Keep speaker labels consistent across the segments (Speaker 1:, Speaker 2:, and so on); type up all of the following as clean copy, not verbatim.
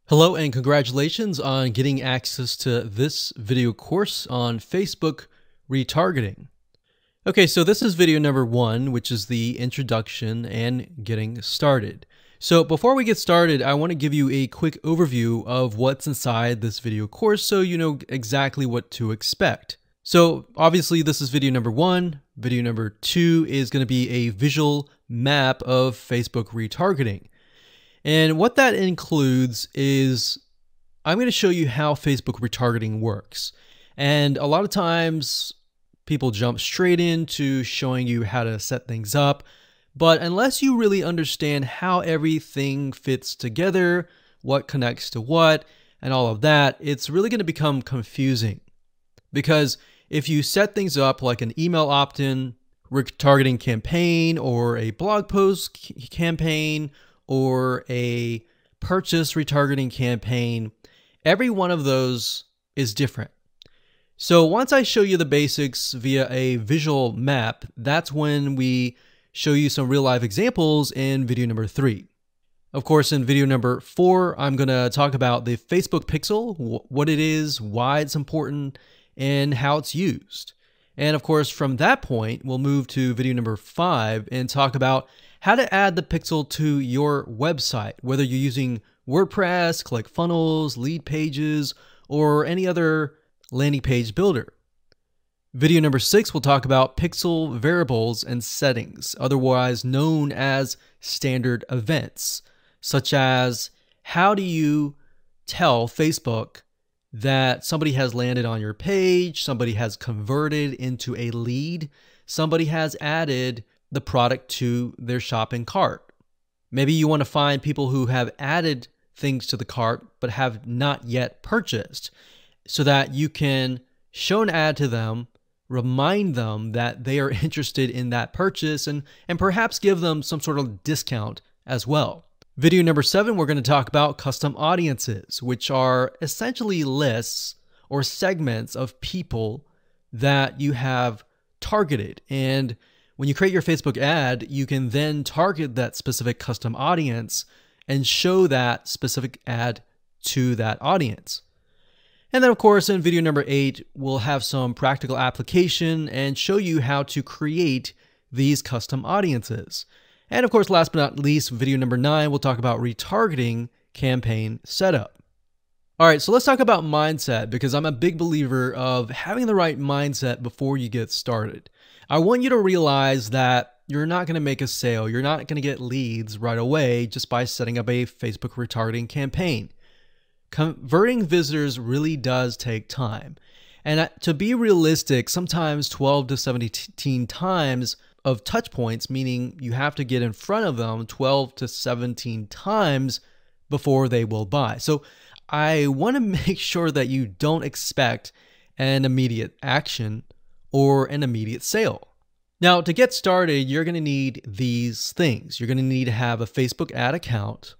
Speaker 1: Hello and congratulations on getting access to this video course on Facebook retargeting. Okay, so this is video number 1, which is the introduction and getting started. So before we get started, I want to give you a quick overview of what's inside this video course so you know exactly what to expect. So obviously this is video number 1. Video number 2 is going to be a visual map of Facebook retargeting. And what that includes is I'm going to show you how Facebook retargeting works. And a lot of times people jump straight into showing you how to set things up. But unless you really understand how everything fits together, what connects to what, and all of that, it's really going to become confusing. Because if you set things up like an email opt-in retargeting campaign or a blog post campaign, or a purchase retargeting campaign, every one of those is different. So once I show you the basics via a visual map, that's when we show you some real life examples in video number 3. Of course, in video number 4, I'm going to talk about the Facebook pixel, what it is, why it's important, and how it's used. And of course, from that point, we'll move to video number 5 and talk about how to add the pixel to your website, whether you're using WordPress, ClickFunnels, Lead Pages, or any other landing page builder. Video number 6 will talk about pixel variables and settings, otherwise known as standard events, such as how do you tell Facebook that somebody has landed on your page, somebody has converted into a lead, somebody has added the product to their shopping cart. Maybe you want to find people who have added things to the cart but have not yet purchased so that you can show an ad to them, remind them that they are interested in that purchase, and perhaps give them some sort of discount as well. Video number 7, we're going to talk about custom audiences, which are essentially lists or segments of people that you have targeted. And when you create your Facebook ad, you can then target that specific custom audience and show that specific ad to that audience. And then of course, in video number 8, we'll have some practical application and show you how to create these custom audiences. And of course, last but not least, video number 9, we'll talk about retargeting campaign setup. All right, so let's talk about mindset, because I'm a big believer of having the right mindset before you get started. I want you to realize that you're not going to make a sale. You're not going to get leads right away just by setting up a Facebook retargeting campaign. Converting visitors really does take time. And to be realistic, sometimes 12 to 17 times of touch points, meaning you have to get in front of them 12 to 17 times before they will buy. So I want to make sure that you don't expect an immediate action or an immediate sale. Now, to get started, you're going to need these things. You're going to need to have a Facebook ad account.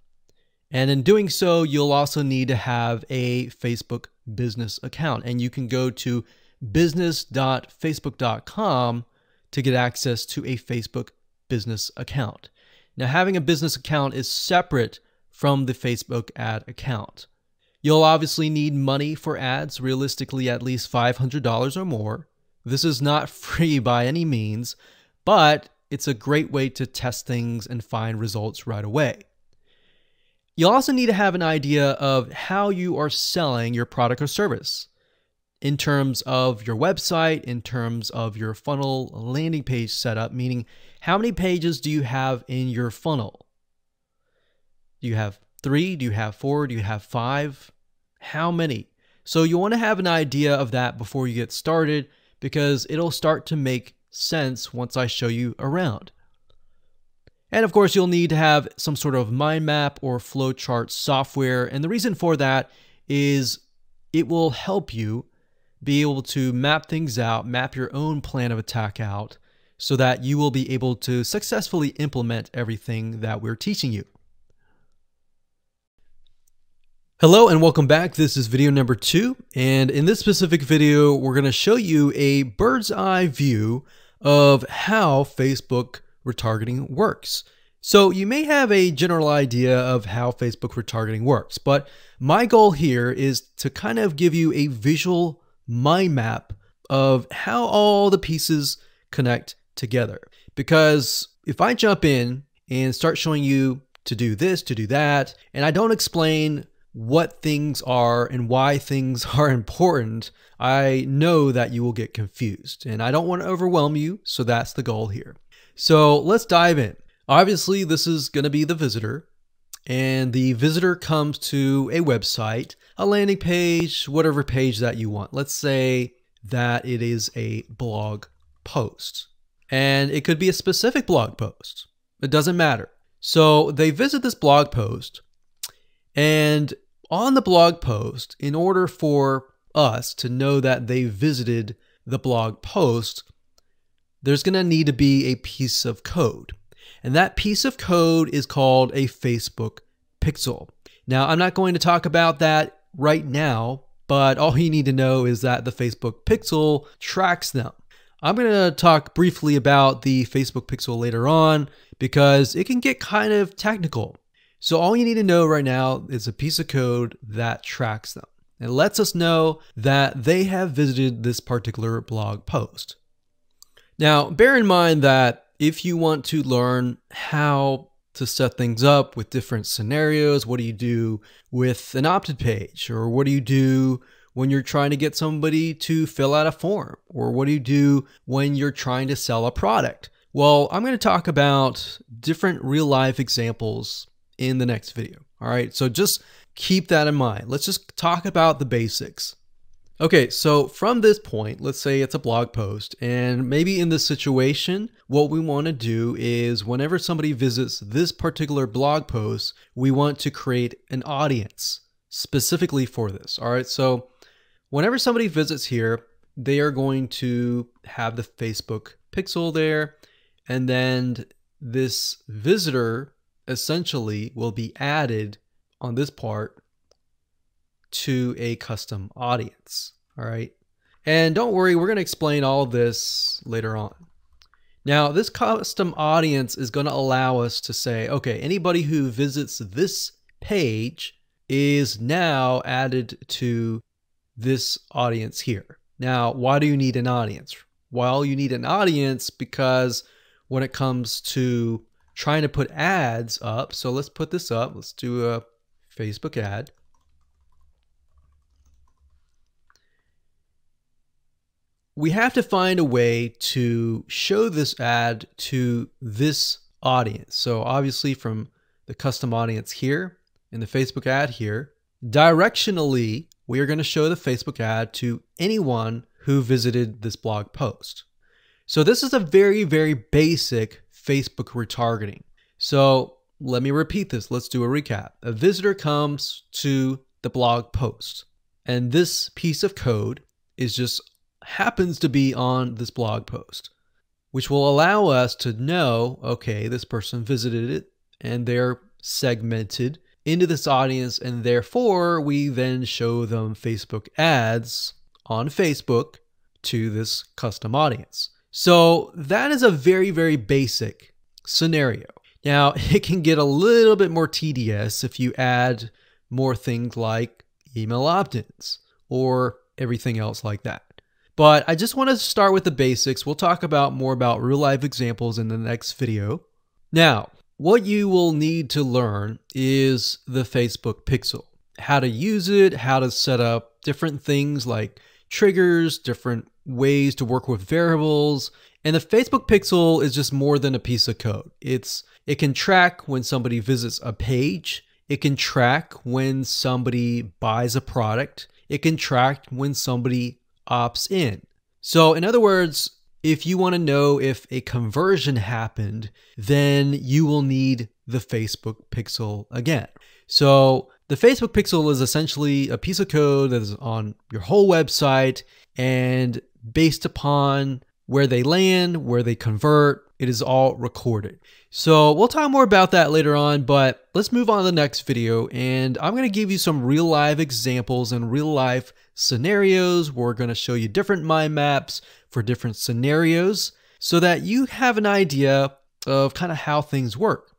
Speaker 1: And in doing so, you'll also need to have a Facebook business account. And you can go to business.facebook.com to get access to a Facebook business account. Now, having a business account is separate from the Facebook ad account. You'll obviously need money for ads, realistically at least $500 or more. This is not free by any means, but it's a great way to test things and find results right away. You'll also need to have an idea of how you are selling your product or service in terms of your website, in terms of your funnel landing page setup, meaning how many pages do you have in your funnel? Do you have 3? Do you have 4? Do you have 5? How many? So you want to have an idea of that before you get started, because it'll start to make sense once I show you around. And of course, you'll need to have some sort of mind map or flowchart software. And the reason for that is it will help you be able to map things out, map your own plan of attack out, so that you will be able to successfully implement everything that we're teaching you. Hello and welcome back. This is video number 2, and in this specific video, we're going to show you a bird's eye view of how Facebook retargeting works. So you may have a general idea of how Facebook retargeting works, but my goal here is to kind of give you a visual mind map of how all the pieces connect together. Because if I jump in and start showing you to do this, to do that, and I don't explain what things are and why things are important, I know that you will get confused, and I don't want to overwhelm you, so that's the goal here. So let's dive in. Obviously, this is going to be the visitor, and the visitor comes to a website, a landing page, whatever page that you want. Let's say that it is a blog post, and it could be a specific blog post. It doesn't matter. So they visit this blog post, and on the blog post, in order for us to know that they visited the blog post, there's going to need to be a piece of code. And that piece of code is called a Facebook pixel. Now, I'm not going to talk about that right now, but all you need to know is that the Facebook pixel tracks them. I'm going to talk briefly about the Facebook pixel later on because it can get kind of technical. So all you need to know right now is a piece of code that tracks them. It lets us know that they have visited this particular blog post. Now, bear in mind that if you want to learn how to set things up with different scenarios, what do you do with an opt-in page? Or what do you do when you're trying to get somebody to fill out a form? Or what do you do when you're trying to sell a product? Well, I'm going to talk about different real-life examples in the next video. All right, so just keep that in mind. Let's just talk about the basics. Okay, so from this point, let's say it's a blog post, and maybe in this situation, what we want to do is whenever somebody visits this particular blog post, we want to create an audience specifically for this. All right, so whenever somebody visits here, they are going to have the Facebook pixel there, and then this visitor essentially will be added on this part to a custom audience. All right. And don't worry, we're going to explain all of this later on. Now, this custom audience is going to allow us to say, okay, anybody who visits this page is now added to this audience here. Now, why do you need an audience? Well, you need an audience because when it comes to trying to put ads up, so let's put this up. Let's do a Facebook ad. We have to find a way to show this ad to this audience. So obviously from the custom audience here in the Facebook ad here, directionally, we are going to show the Facebook ad to anyone who visited this blog post. So this is a very, very basic Facebook retargeting. So let me repeat this. Let's do a recap. A visitor comes to the blog post, and this piece of code is just happens to be on this blog post, which will allow us to know, okay, this person visited it and they're segmented into this audience, and therefore we then show them Facebook ads on Facebook to this custom audience. So that is a very, very basic scenario. Now, it can get a little bit more tedious if you add more things like email opt-ins or everything else like that. But I just want to start with the basics. We'll talk about more about real life examples in the next video. Now, what you will need to learn is the Facebook pixel, how to use it, how to set up different things like triggers, different ways to work with variables. And the Facebook pixel is just more than a piece of code. It can track when somebody visits a page. It can track when somebody buys a product. It can track when somebody opts in. So in other words, if you want to know if a conversion happened, then you will need the Facebook pixel again. So the Facebook pixel is essentially a piece of code that is on your whole website, and based upon where they land, where they convert, it is all recorded. So we'll talk more about that later on, but let's move on to the next video, and I'm going to give you some real life examples and real life scenarios. We're going to show you different mind maps for different scenarios so that you have an idea of kind of how things work.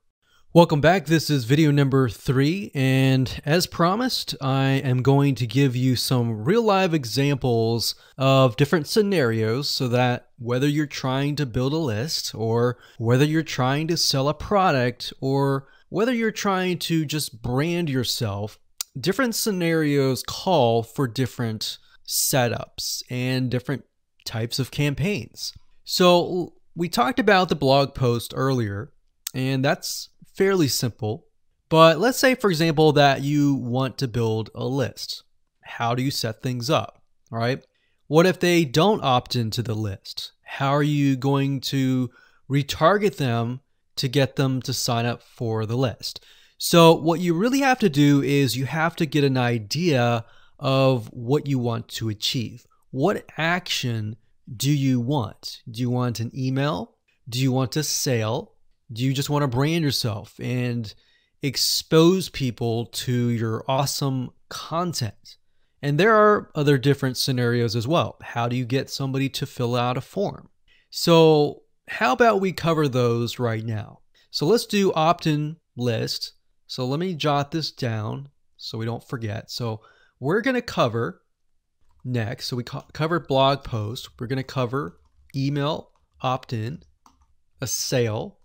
Speaker 1: Welcome back. This is video number 3, and as promised, I am going to give you some real live examples of different scenarios so that whether you're trying to build a list, or whether you're trying to sell a product, or whether you're trying to just brand yourself, different scenarios call for different setups and different types of campaigns. So we talked about the blog post earlier, and that's fairly simple. But let's say, for example, that you want to build a list. How do you set things up? All right. What if they don't opt into the list? How are you going to retarget them to get them to sign up for the list? So what you really have to do is you have to get an idea of what you want to achieve. What action do you want? Do you want an email? Do you want a sale? Do you just want to brand yourself and expose people to your awesome content? And there are other different scenarios as well. How do you get somebody to fill out a form? So how about we cover those right now? So let's do opt-in list. So let me jot this down so we don't forget. So we're going to cover next. So we covered blog post. We're going to cover email opt-in, a sale,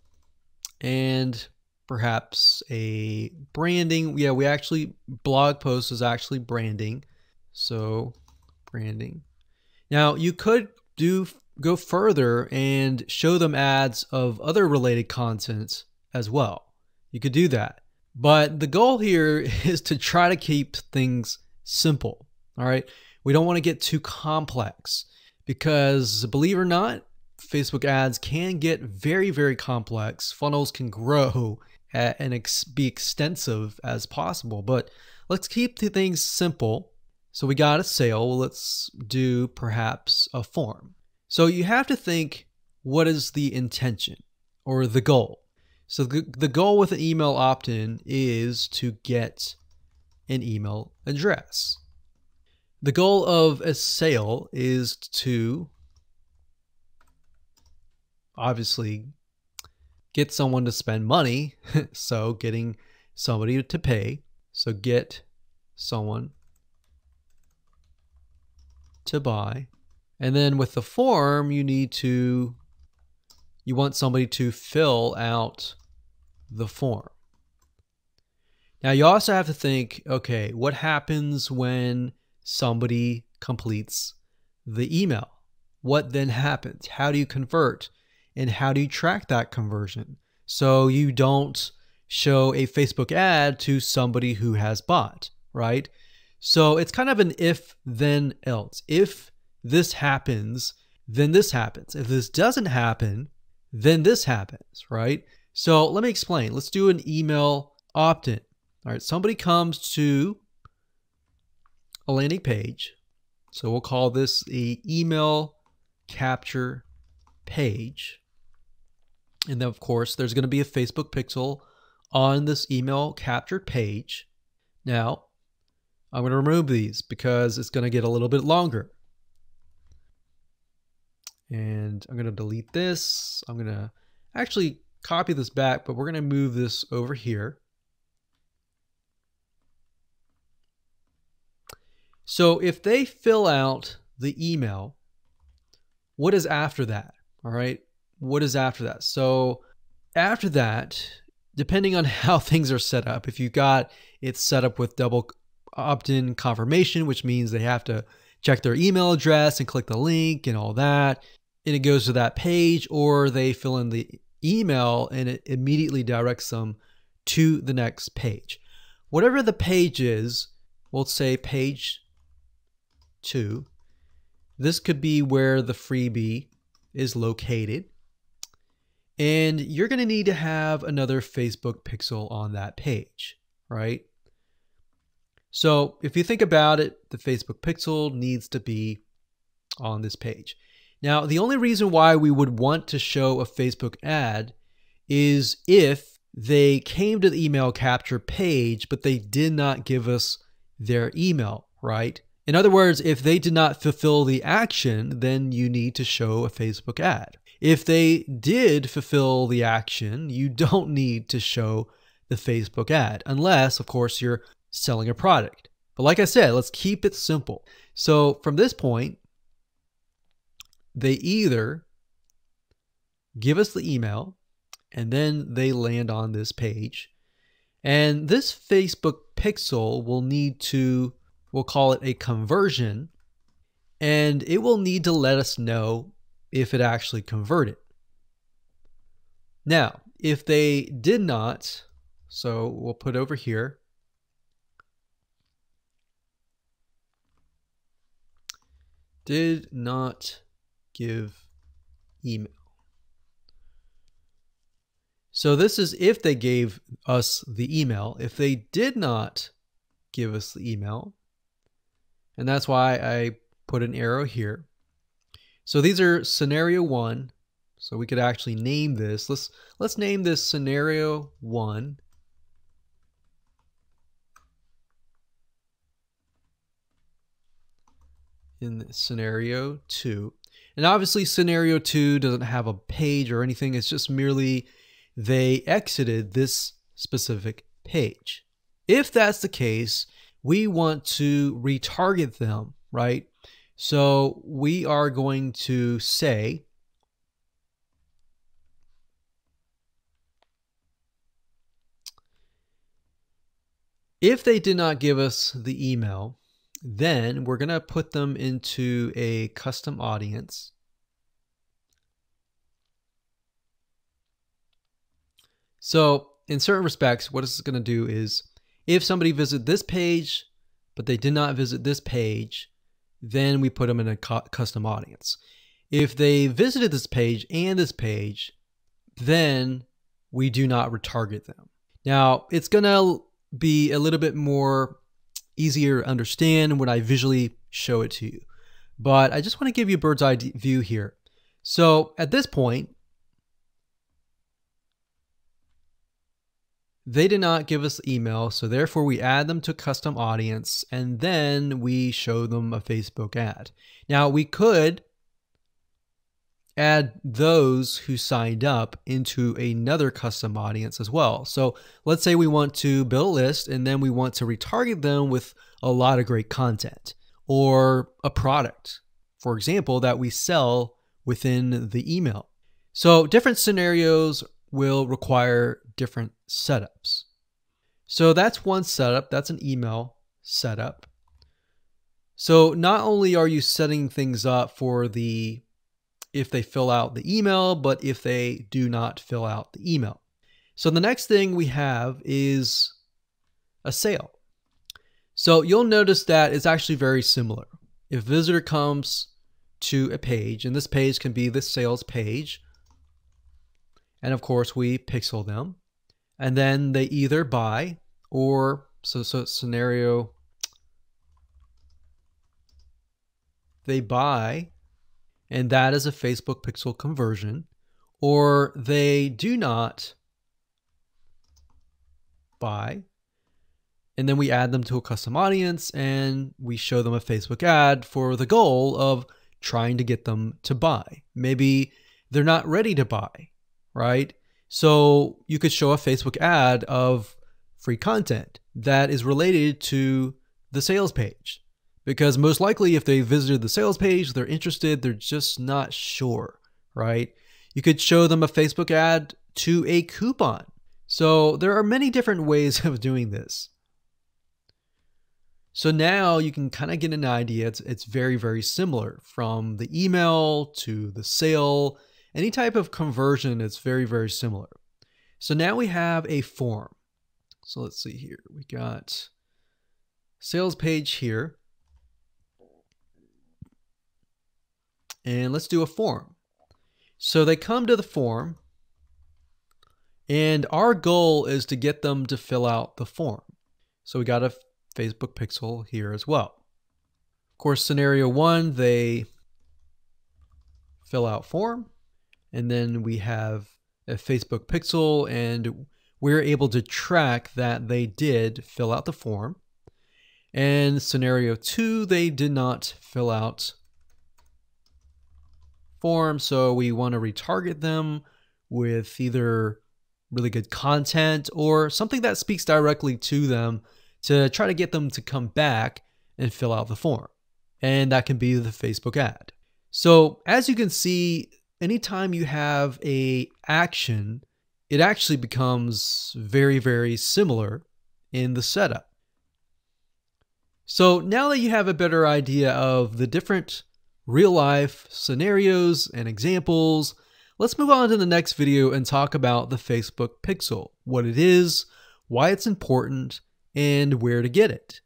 Speaker 1: and perhaps a branding. Yeah, we actually, blog post is actually branding. So branding. Now you could go further and show them ads of other related content as well. You could do that. But the goal here is to try to keep things simple. All right. We don't want to get too complex because, believe it or not, Facebook ads can get very, very complex. Funnels can grow and be extensive as possible, but let's keep the things simple. So we got a sale. Well, let's do perhaps a form. So you have to think, what is the intention or the goal? So the goal with an email opt-in is to get an email address. The goal of a sale is to obviously get someone to spend money. So getting somebody to pay. So get someone to buy. And then with the form, you want somebody to fill out the form. Now you also have to think, okay, what happens when somebody completes the email? What then happens? How do you convert? And how do you track that conversion so you don't show a Facebook ad to somebody who has bought, right? So it's kind of an if, then, else. If this happens, then this happens. If this doesn't happen, then this happens, right? So let me explain. Let's do an email opt-in. All right, somebody comes to a landing page. So we'll call this the email capture page. And then, of course, there's going to be a Facebook pixel on this email captured page. Now, I'm going to remove these because it's going to get a little bit longer. And I'm going to delete this. I'm going to actually copy this back, but we're going to move this over here. So if they fill out the email, what is after that? All right. What is after that? So after that, depending on how things are set up, if you got it set up with double opt-in confirmation, which means they have to check their email address and click the link and all that, and it goes to that page, or they fill in the email and it immediately directs them to the next page. Whatever the page is, we'll say page 2. This could be where the freebie is located. And you're going to need to have another Facebook pixel on that page, right? So if you think about it, the Facebook pixel needs to be on this page. Now, the only reason why we would want to show a Facebook ad is if they came to the email capture page, but they did not give us their email, right? In other words, if they did not fulfill the action, then you need to show a Facebook ad. If they did fulfill the action, you don't need to show the Facebook ad, unless, of course, you're selling a product. But like I said, let's keep it simple. So from this point, they either give us the email and then they land on this page. And this Facebook pixel will need to, we'll call it a conversion, and it will need to let us know if it actually converted. Now, if they did not, so we'll put over here, did not give email. So this is if they gave us the email. If they did not give us the email, and that's why I put an arrow here. So these are scenario 1. So we could actually name this. Let's name this scenario 1. In scenario 2. And obviously scenario 2 doesn't have a page or anything. It's just merely they exited this specific page. If that's the case, we want to retarget them, right? So we are going to say if they did not give us the email, then we're going to put them into a custom audience. So in certain respects, what it's going to do is if somebody visited this page, but they did not visit this page, then we put them in a custom audience. If they visited this page and this page, then we do not retarget them. Now, it's going to be a little bit more easier to understand when I visually show it to you. But I just want to give you a bird's eye view here. So at this point, they did not give us the email, so therefore we add them to custom audience, and then we show them a Facebook ad. Now we could add those who signed up into another custom audience as well. So let's say we want to build a list and then we want to retarget them with a lot of great content or a product, for example, that we sell within the email. So different scenarios will require different setups. So that's one setup. That's an email setup. So not only are you setting things up for if they fill out the email, but if they do not fill out the email. So the next thing we have is a sale. So you'll notice that it's actually very similar. If a visitor comes to a page, and this page can be the sales page, and of course we pixel them, and then they either buy or, so scenario, they buy, and that is a Facebook pixel conversion, or they do not buy, and then we add them to a custom audience and we show them a Facebook ad for the goal of trying to get them to buy. Maybe they're not ready to buy, right? So you could show a Facebook ad of free content that is related to the sales page. Because most likely if they visited the sales page, they're interested, they're just not sure, right? You could show them a Facebook ad to a coupon. So there are many different ways of doing this. So now you can kind of get an idea. It's very, very similar from the email to the sale. Any type of conversion, it's very, very similar. So now we have a form. So let's see here. We got sales page here. And let's do a form. So they come to the form, and our goal is to get them to fill out the form. So we got a Facebook pixel here as well. Of course, scenario 1, they fill out form, and then we have a Facebook pixel, and we're able to track that they did fill out the form. And scenario 2, they did not fill out form, so we want to retarget them with either really good content or something that speaks directly to them to try to get them to come back and fill out the form. And that can be the Facebook ad. So as you can see, anytime you have an action, it actually becomes very, very similar in the setup. So now that you have a better idea of the different real life scenarios and examples, let's move on to the next video and talk about the Facebook Pixel, what it is, why it's important, and where to get it.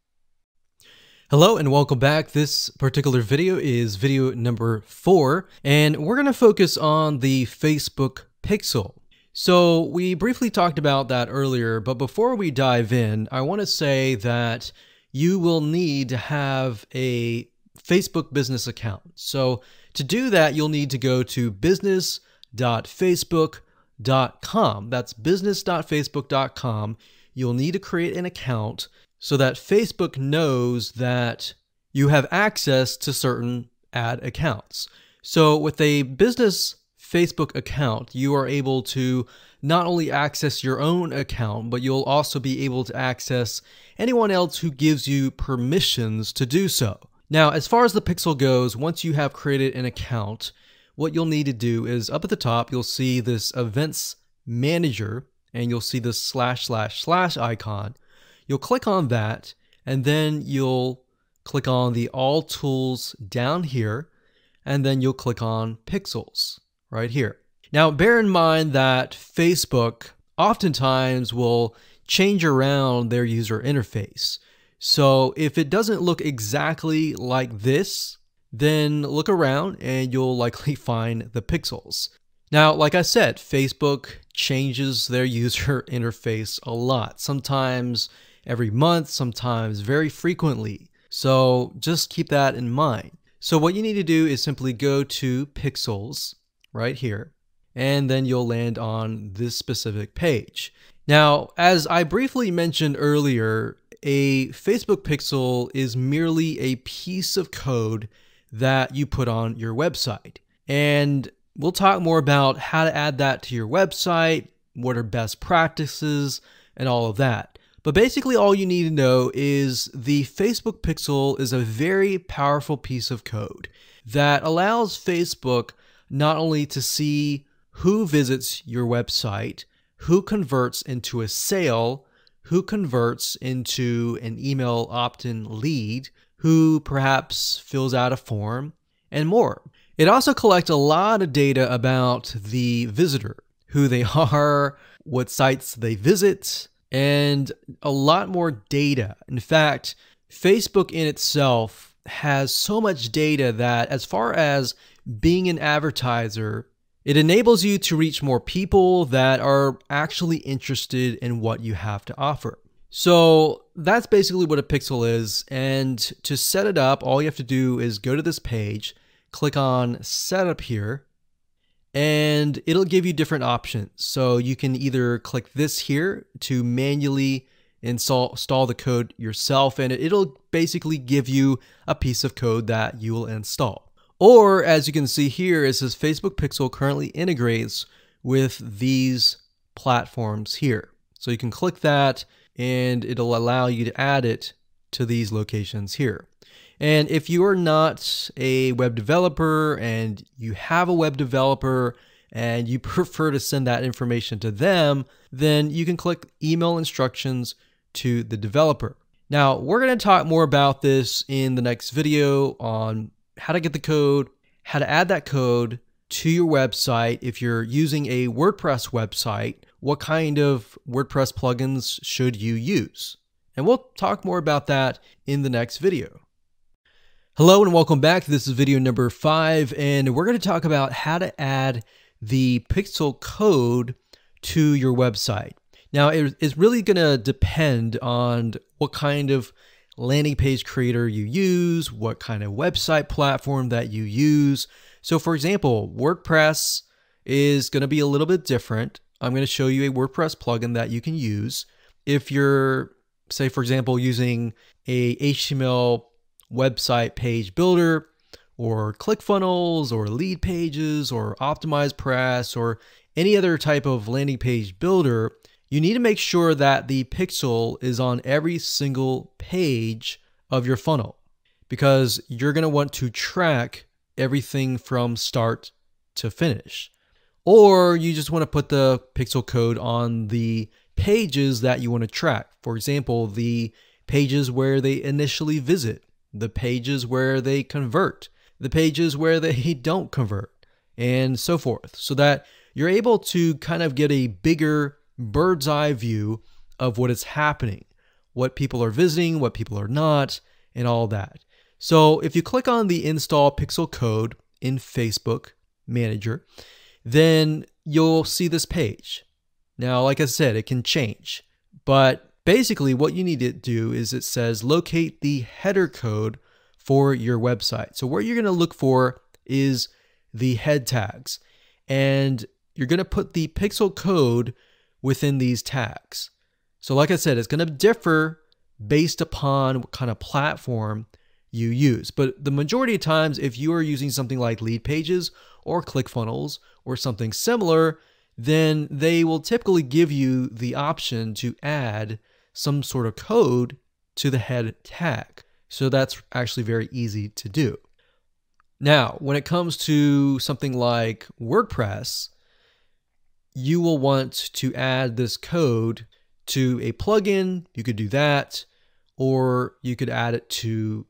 Speaker 1: Hello and welcome back. This particular video is video number 4, and we're going to focus on the Facebook Pixel. So we briefly talked about that earlier, but before we dive in, I want to say that you will need to have a Facebook business account. So to do that, you'll need to go to business.facebook.com. That's business.facebook.com. You'll need to create an account so that Facebook knows that you have access to certain ad accounts. So with a business Facebook account, you are able to not only access your own account, but you'll also be able to access anyone else who gives you permissions to do so. Now, as far as the Pixel goes, once you have created an account, what you'll need to do is up at the top, you'll see this Events Manager, and you'll see this / icon. You'll click on that, and then you'll click on the All Tools down here, and then you'll click on Pixels right here. Now, bear in mind that Facebook oftentimes will change around their user interface. So if it doesn't look exactly like this, then look around and you'll likely find the pixels. Now, like I said, Facebook changes their user interface a lot, sometimes every month, sometimes very frequently. So just keep that in mind. So what you need to do is simply go to Pixels right here, and then you'll land on this specific page. Now, as I briefly mentioned earlier, a Facebook Pixel is merely a piece of code that you put on your website. And we'll talk more about how to add that to your website, what are best practices, and all of that. But basically all you need to know is the Facebook Pixel is a very powerful piece of code that allows Facebook not only to see who visits your website, who converts into a sale, who converts into an email opt-in lead, who perhaps fills out a form, and more. It also collects a lot of data about the visitor, who they are, what sites they visit, and a lot more data. In fact, Facebook in itself has so much data that as far as being an advertiser, it enables you to reach more people that are actually interested in what you have to offer. So that's basically what a pixel is. And to set it up, all you have to do is go to this page, click on Setup here, and it'll give you different options. So you can either click this here to manually install the code yourself, and it'll basically give you a piece of code that you will install. Or as you can see here, it says Facebook Pixel currently integrates with these platforms here. So you can click that and it'll allow you to add it to these locations here. And if you are not a web developer and you have a web developer and you prefer to send that information to them, then you can click email instructions to the developer. Now, we're going to talk more about this in the next video on how to get the code, how to add that code to your website. If you're using a WordPress website, what kind of WordPress plugins should you use? And we'll talk more about that in the next video. Hello and welcome back. This is video number 5, and we're going to talk about how to add the pixel code to your website. Now, it's really going to depend on what kind of landing page creator you use, what kind of website platform that you use. So for example, WordPress is going to be a little bit different. I'm going to show you a WordPress plugin that you can use. If you're, say for example, using a HTML website page builder, or ClickFunnels or lead pages or OptimizePress or any other type of landing page builder, you need to make sure that the pixel is on every single page of your funnel, because you're going to want to track everything from start to finish. Or you just want to put the pixel code on the pages that you want to track. For example, the pages where they initially visit, the pages where they convert, the pages where they don't convert, and so forth, so that you're able to kind of get a bigger bird's eye view of what is happening, what people are visiting, what people are not, and all that. So if you click on the install pixel code in Facebook Manager, then you'll see this page. Now, like I said, it can change, but basically what you need to do is it says locate the header code for your website. So what you're going to look for is the head tags, and you're going to put the pixel code within these tags. So like I said, it's going to differ based upon what kind of platform you use. But the majority of times, if you are using something like lead pages or ClickFunnels or something similar, then they will typically give you the option to add some sort of code to the head tag. So that's actually very easy to do. Now, when it comes to something like WordPress, you will want to add this code to a plugin. You could do that, or you could add it to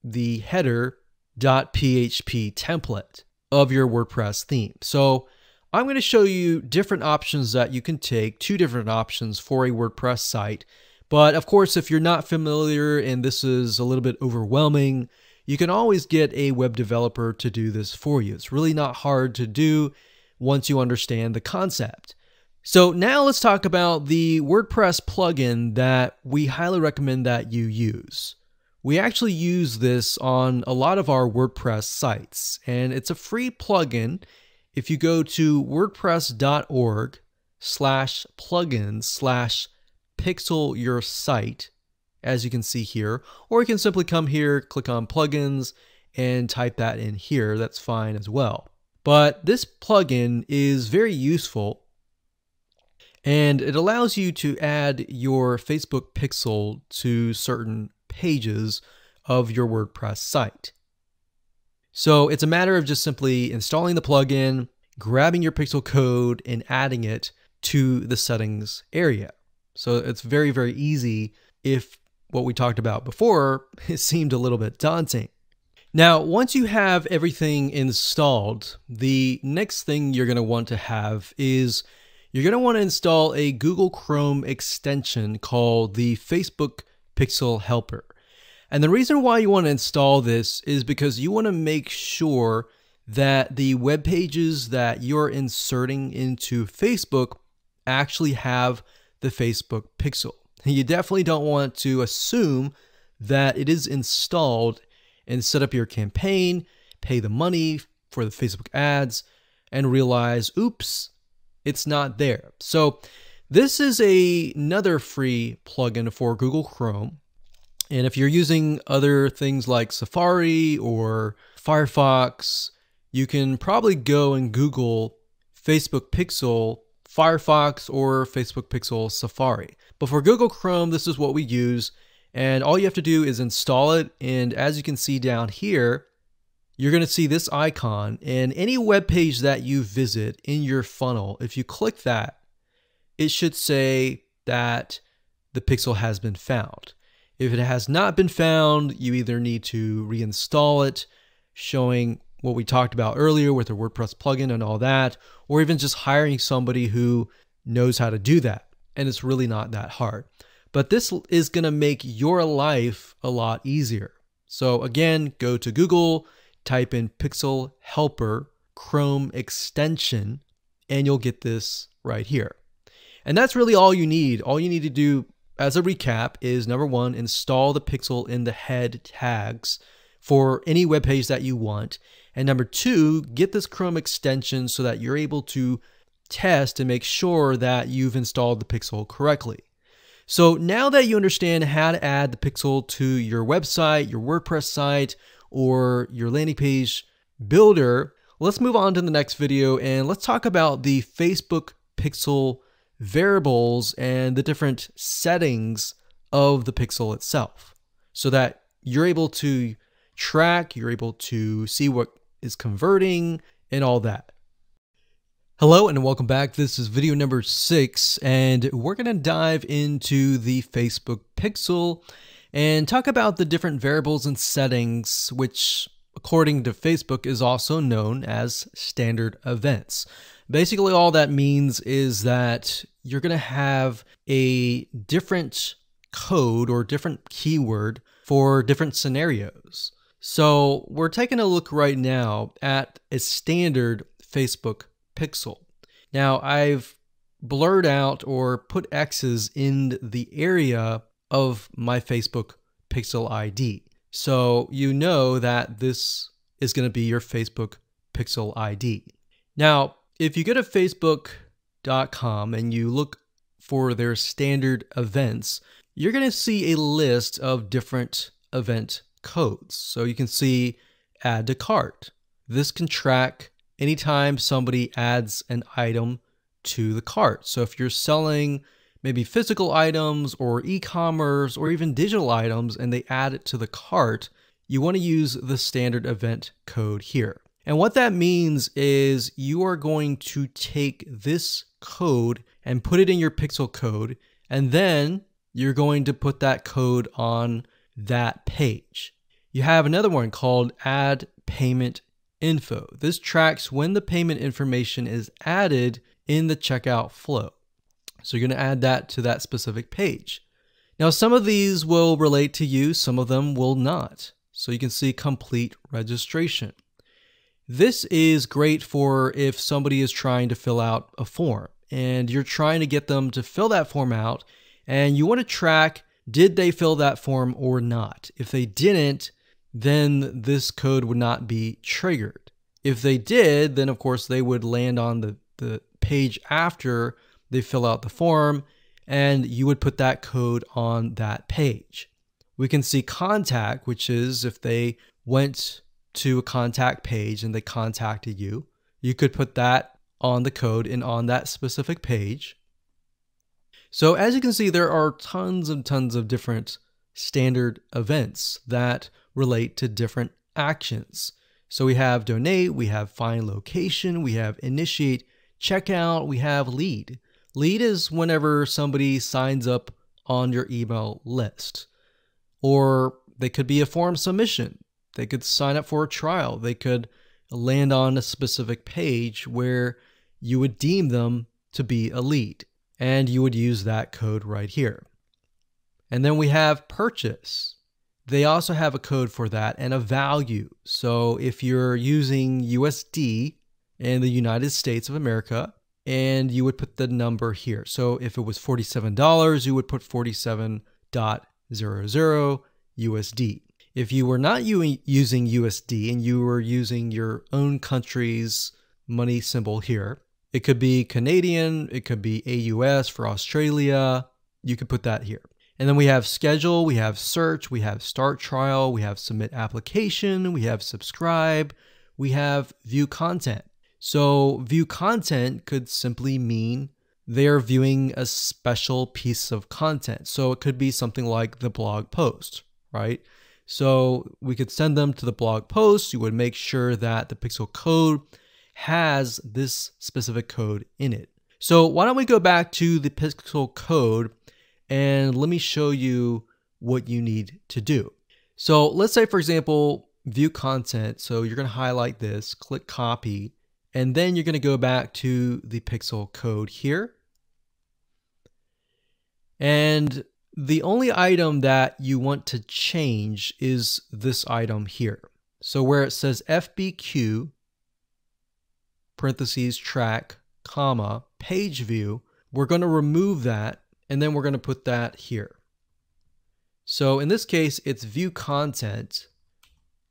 Speaker 1: the header.php template of your WordPress theme. So I'm going to show you different options that you can take, 2 different options for a WordPress site. But of course, if you're not familiar and this is a little bit overwhelming, you can always get a web developer to do this for you. It's really not hard to do once you understand the concept. So now let's talk about the WordPress plugin that we highly recommend that you use. We actually use this on a lot of our WordPress sites, and it's a free plugin. If you go to wordpress.org/plugins/pixel your site, as you can see here, or you can simply come here, click on plugins, and type that in here. That's fine as well. But this plugin is very useful, and it allows you to add your Facebook pixel to certain pages of your WordPress site. So it's a matter of just simply installing the plugin, grabbing your pixel code, and adding it to the settings area. So it's very, very easy if what we talked about before, it seemed a little bit daunting. Now, once you have everything installed, the next thing you're going to want to have is you're going to want to install a Google Chrome extension called the Facebook Pixel Helper. And the reason why you want to install this is because you want to make sure that the web pages that you're inserting into Facebook actually have the Facebook pixel. You definitely don't want to assume that it is installed and set up your campaign, pay the money for the Facebook ads, and realize, oops, it's not there. So this is another free plugin for Google Chrome. And if you're using other things like Safari or Firefox, you can probably go and Google Facebook Pixel Firefox or Facebook Pixel Safari. But for Google Chrome, this is what we use. And all you have to do is install it. And as you can see down here, you're going to see this icon. And any web page that you visit in your funnel, if you click that, it should say that the pixel has been found. If it has not been found, you either need to reinstall it, showing what we talked about earlier with the WordPress plugin and all that, or even just hiring somebody who knows how to do that. And it's really not that hard. But this is going to make your life a lot easier. So again, go to Google, type in Pixel Helper Chrome extension, and you'll get this right here. And that's really all you need. All you need to do as a recap is, number 1, install the pixel in the head tags for any web page that you want. And number 2, get this Chrome extension so that you're able to test and make sure that you've installed the pixel correctly. So now that you understand how to add the pixel to your website, your WordPress site, or your landing page builder, let's move on to the next video and let's talk about the Facebook pixel variables and the different settings of the pixel itself so that you're able to track, you're able to see what is converting and all that. Hello and welcome back. This is video number 6 and we're going to dive into the Facebook pixel and talk about the different variables and settings, which according to Facebook is also known as standard events. Basically all that means is that you're going to have a different code or different keyword for different scenarios. So we're taking a look right now at a standard Facebook pixel. Now I've blurred out or put X's in the area of my Facebook pixel ID. So you know that this is going to be your Facebook pixel ID. Now, if you go to facebook.com and you look for their standard events, you're going to see a list of different event codes. So you can see add to cart. This can track anytime somebody adds an item to the cart. So if you're selling maybe physical items or e-commerce or even digital items and they add it to the cart, you want to use the standard event code here. And what that means is you are going to take this code and put it in your pixel code, and then you're going to put that code on that page. You have another one called add payment info. This tracks when the payment information is added in the checkout flow. So you're going to add that to that specific page. Now, some of these will relate to you, some of them will not. So you can see complete registration. This is great for if somebody is trying to fill out a form and you're trying to get them to fill that form out and you want to track, did they fill that form or not? If they didn't, then this code would not be triggered. If they did, then of course they would land on the page after they fill out the form and you would put that code on that page. We can see contact, which is if they went to a contact page and they contacted you, you could put that on the code and on that specific page. So as you can see, there are tons and tons of different standard events that relate to different actions. So we have donate, we have find location, we have initiate checkout, we have lead. Lead is whenever somebody signs up on your email list. Or they could be a form submission. They could sign up for a trial. They could land on a specific page where you would deem them to be a lead. And you would use that code right here. And then we have purchase. They also have a code for that and a value. So if you're using USD in the United States of America, and you would put the number here. So if it was $47, you would put 47.00 USD. If you were not using USD and you were using your own country's money symbol here, it could be Canadian, it could be AUS for Australia, you could put that here. And then we have schedule, we have search, we have start trial, we have submit application, we have subscribe, we have view content. So view content could simply mean they're viewing a special piece of content. So it could be something like the blog post, right? So we could send them to the blog post. You would make sure that the pixel code has this specific code in it. So why don't we go back to the pixel code and let me show you what you need to do. So let's say, for example, view content. So you're going to highlight this, click copy, and then you're going to go back to the pixel code here. And the only item that you want to change is this item here. So where it says FBQ, parentheses, track, comma, page view, we're going to remove that and then we're going to put that here. So in this case, it's view content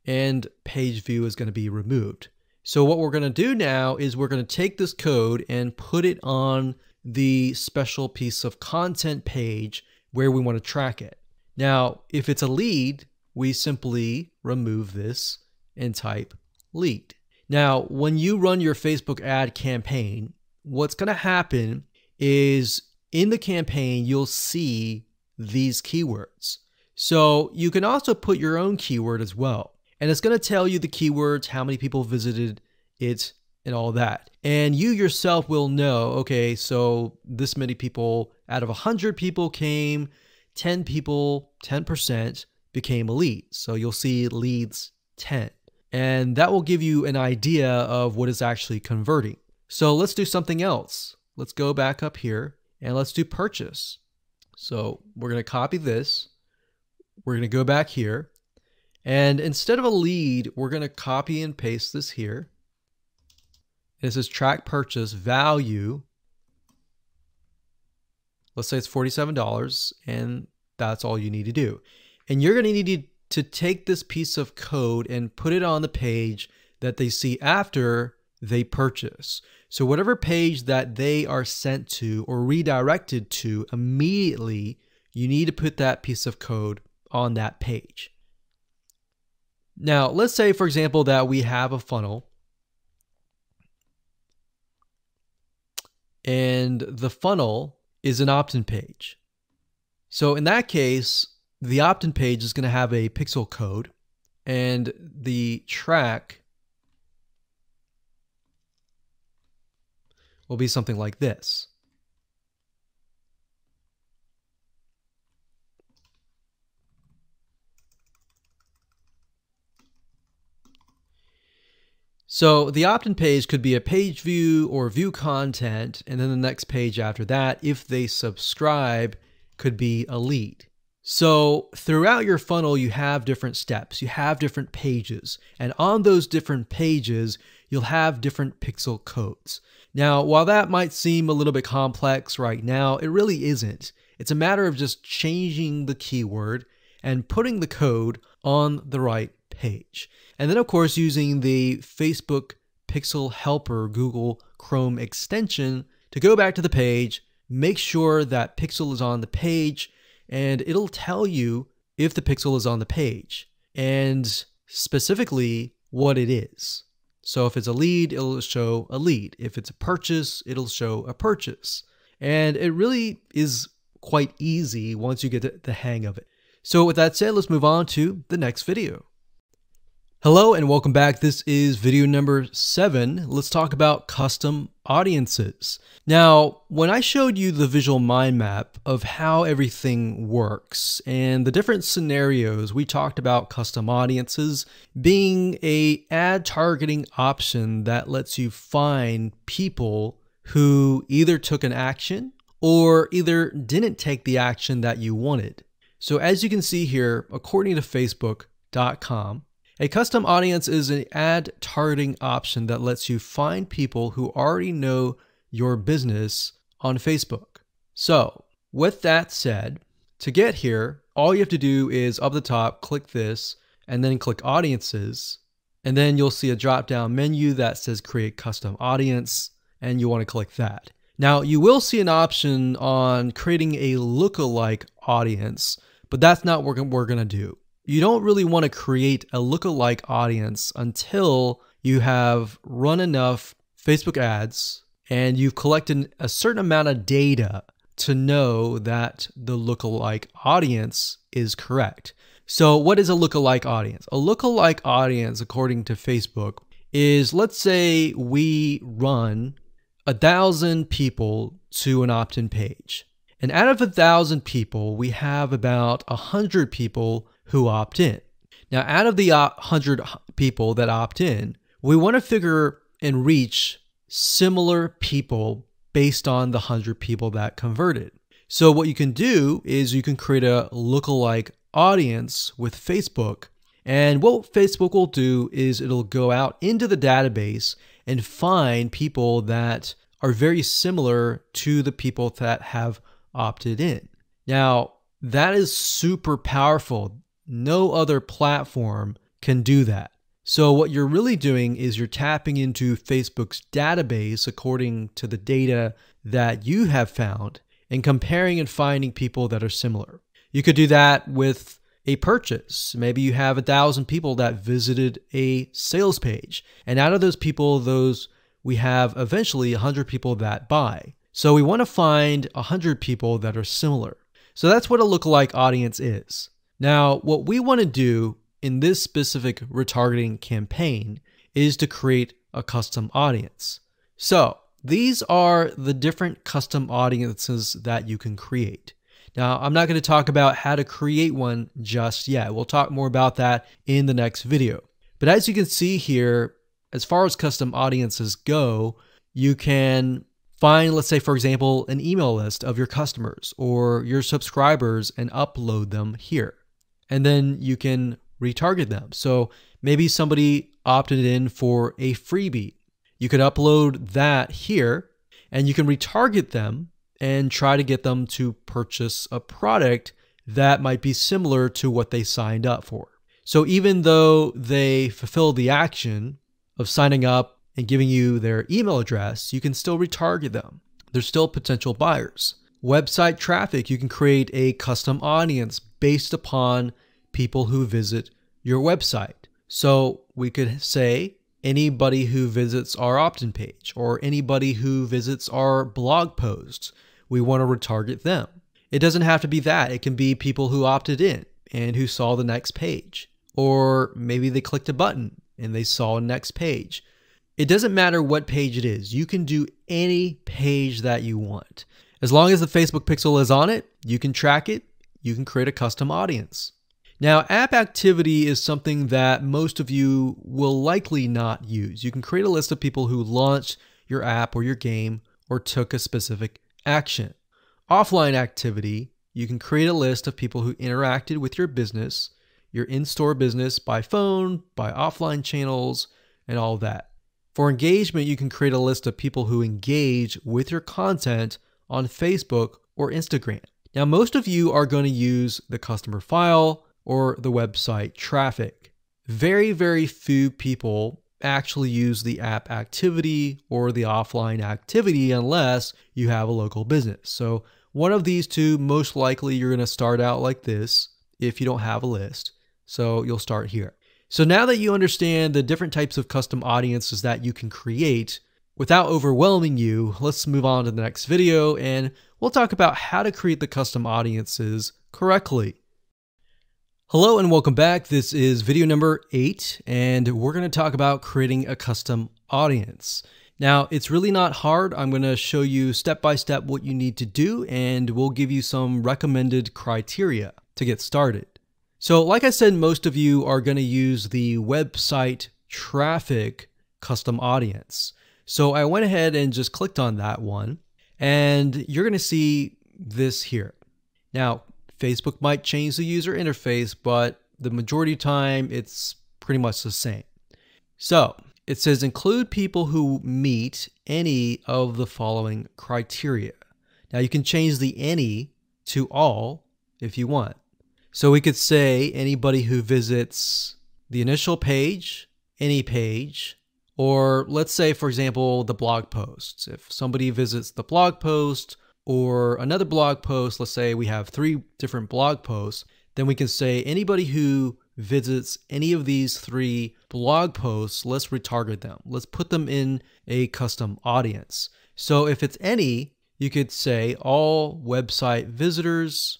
Speaker 1: and page view is going to be removed. So what we're going to do now is we're going to take this code and put it on the special piece of content page where we want to track it. Now, if it's a lead, we simply remove this and type lead. Now, when you run your Facebook ad campaign, what's going to happen is in the campaign, you'll see these keywords. So you can also put your own keyword as well. And it's going to tell you the keywords, how many people visited it, and all that. And you yourself will know, okay, so this many people out of 100 people came, 10 people, 10% became a lead. So you'll see leads 10. And that will give you an idea of what is actually converting. So let's do something else. Let's go back up here and let's do purchase. So we're going to copy this. We're going to go back here. And instead of a lead, we're going to copy and paste this here. This is track purchase value. Let's say it's $47, and that's all you need to do. And you're going to need to take this piece of code and put it on the page that they see after they purchase. So whatever page that they are sent to or redirected to immediately, you need to put that piece of code on that page. Now, let's say, for example, that we have a funnel and the funnel is an opt-in page. So in that case, the opt-in page is going to have a pixel code and the track will be something like this. So the opt-in page could be a page view or view content, and then the next page after that, if they subscribe, could be a lead. So throughout your funnel, you have different steps, you have different pages, and on those different pages, you'll have different pixel codes. Now, while that might seem a little bit complex right now, it really isn't. It's a matter of just changing the keyword and putting the code on the right page. And then, of course, using the Facebook Pixel Helper Google Chrome extension to go back to the page, make sure that pixel is on the page, and it'll tell you if the pixel is on the page and specifically what it is. So if it's a lead, it'll show a lead. If it's a purchase, it'll show a purchase. And it really is quite easy once you get the hang of it. So with that said, let's move on to the next video. Hello and welcome back. This is video number 7. Let's talk about custom audiences. Now, when I showed you the visual mind map of how everything works and the different scenarios, we talked about custom audiences being an ad targeting option that lets you find people who either took an action or either didn't take the action that you wanted. So as you can see here, according to Facebook.com, a custom audience is an ad targeting option that lets you find people who already know your business on Facebook. So with that said, to get here, all you have to do is up the top, click this, and then click audiences. And then you'll see a drop-down menu that says create custom audience, and you want to click that. Now you will see an option on creating a lookalike audience, but that's not what we're going to do. You don't really want to create a lookalike audience until you have run enough Facebook ads and you've collected a certain amount of data to know that the lookalike audience is correct. So what is a lookalike audience? A lookalike audience, according to Facebook, is, let's say we run 1,000 people to an opt-in page. And out of 1,000 people, we have about 100 people who opt in. Now, out of the 100 people that opt in, we want to figure and reach similar people based on the 100 people that converted. So what you can do is you can create a lookalike audience with Facebook. And what Facebook will do is it'll go out into the database and find people that are very similar to the people that have opted in. Now, that is super powerful. No other platform can do that. So what you're really doing is you're tapping into Facebook's database according to the data that you have found and comparing and finding people that are similar. You could do that with a purchase. Maybe you have 1,000 people that visited a sales page. And out of those people, we have eventually 100 people that buy. So we want to find 100 people that are similar. So that's what a lookalike audience is. Now, what we want to do in this specific retargeting campaign is to create a custom audience. So these are the different custom audiences that you can create. Now, I'm not going to talk about how to create one just yet. We'll talk more about that in the next video. But as you can see here, as far as custom audiences go, you can find, let's say, for example, an email list of your customers or your subscribers and upload them here. And then you can retarget them. So maybe somebody opted in for a freebie. You could upload that here and you can retarget them and try to get them to purchase a product that might be similar to what they signed up for. So even though they fulfilled the action of signing up and giving you their email address, you can still retarget them. They're still potential buyers. Website traffic, you can create a custom audience based upon people who visit your website. So we could say anybody who visits our opt-in page or anybody who visits our blog posts, we want to retarget them. It doesn't have to be that. It can be people who opted in and who saw the next page. Or maybe they clicked a button and they saw a next page. It doesn't matter what page it is. You can do any page that you want. As long as the Facebook pixel is on it, you can track it, you can create a custom audience. Now, app activity is something that most of you will likely not use. You can create a list of people who launched your app or your game or took a specific action. Offline activity, you can create a list of people who interacted with your business, your in-store business by phone, by offline channels, and all of that. For engagement, you can create a list of people who engage with your content on Facebook or Instagram. Now, most of you are going to use the customer file or the website traffic. Very, very few people actually use the app activity or the offline activity unless you have a local business. So one of these two, most likely you're going to start out like this if you don't have a list. So you'll start here. So now that you understand the different types of custom audiences that you can create, without overwhelming you, let's move on to the next video and we'll talk about how to create the custom audiences correctly. Hello and welcome back. This is video number 8 and we're going to talk about creating a custom audience. Now, it's really not hard. I'm going to show you step by step what you need to do and we'll give you some recommended criteria to get started. So like I said, most of you are going to use the website traffic custom audience. So I went ahead and just clicked on that one and you're going to see this here. Now, Facebook might change the user interface, but the majority of the time it's pretty much the same. So it says include people who meet any of the following criteria. Now you can change the any to all if you want. So we could say anybody who visits the initial page, any page, or let's say, for example, the blog posts. If somebody visits the blog post or another blog post, let's say we have 3 different blog posts, then we can say anybody who visits any of these 3 blog posts, let's retarget them. Let's put them in a custom audience. So if it's any, you could say all website visitors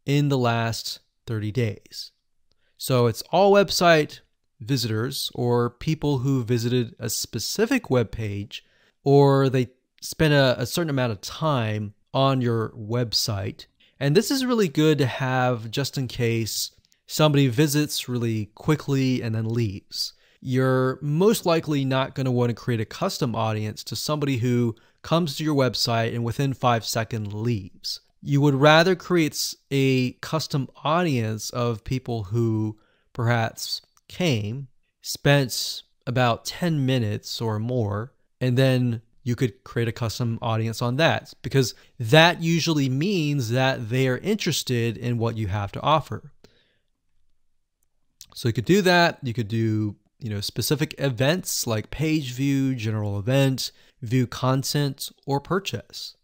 Speaker 1: in the last 30 days. So it's all website visitors or people who visited a specific web page or they spend a certain amount of time on your website. And this is really good to have just in case somebody visits really quickly and then leaves. You're most likely not going to want to create a custom audience to somebody who comes to your website and within 5 seconds leaves. You would rather create a custom audience of people who perhaps came, spent about 10 minutes or more, and then you could create a custom audience on that because that usually means that they are interested in what you have to offer. So you could do that. You could do, specific events like page view, general event, view content, or purchase.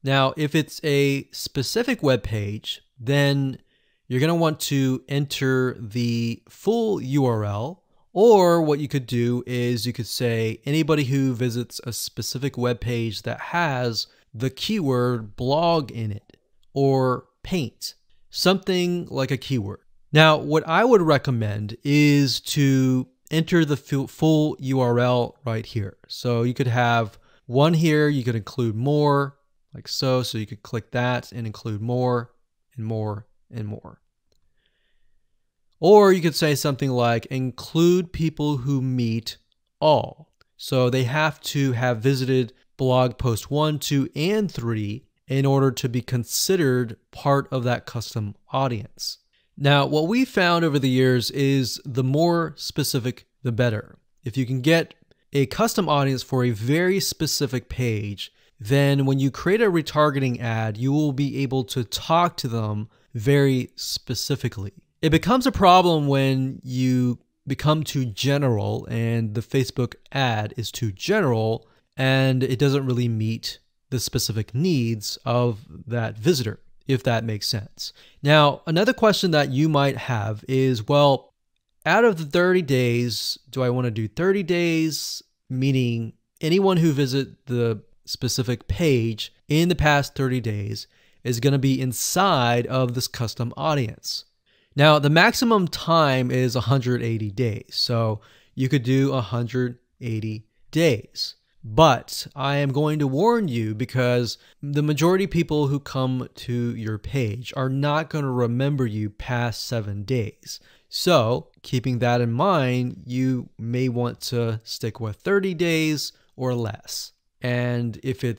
Speaker 1: Now, if it's a specific web page, then you're going to want to enter the full URL, or what you could do is you could say anybody who visits a specific web page that has the keyword blog in it or paint, something like a keyword. Now, what I would recommend is to enter the full URL right here. So you could have one here, you could include more, like so. So you could click that and include more and more and more. Or you could say something like include people who meet all. So they have to have visited blog post 1, 2, and 3 in order to be considered part of that custom audience. Now, what we found over the years is the more specific, the better. If you can get a custom audience for a very specific page, then when you create a retargeting ad, you will be able to talk to them very specifically. It becomes a problem when you become too general and the Facebook ad is too general and it doesn't really meet the specific needs of that visitor, if that makes sense. Now, another question that you might have is, well, out of the 30 days, do I want to do 30 days, meaning anyone who visits the specific page in the past 30 days is going to be inside of this custom audience? Now, the maximum time is 180 days, so you could do 180 days. But I am going to warn you because the majority of people who come to your page are not going to remember you past 7 days. So, keeping that in mind, you may want to stick with 30 days or less. And if you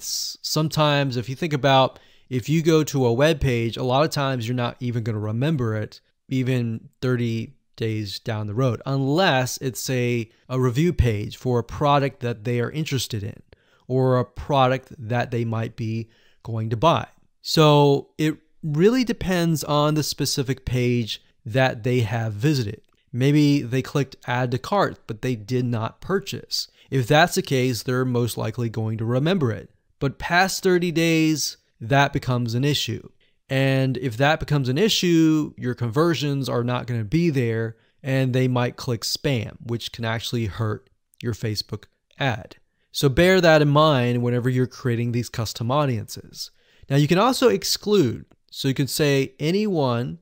Speaker 1: think about if you go to a web page, a lot of times you're not even going to remember it even 30 days down the road, unless it's a review page for a product that they are interested in or a product that they might be going to buy. So it really depends on the specific page that they have visited. Maybe they clicked add to cart, but they did not purchase. If that's the case, they're most likely going to remember it. But past 30 days, that becomes an issue. And if that becomes an issue, your conversions are not going to be there and they might click spam, which can actually hurt your Facebook ad. So bear that in mind whenever you're creating these custom audiences. Now you can also exclude. So you can say anyone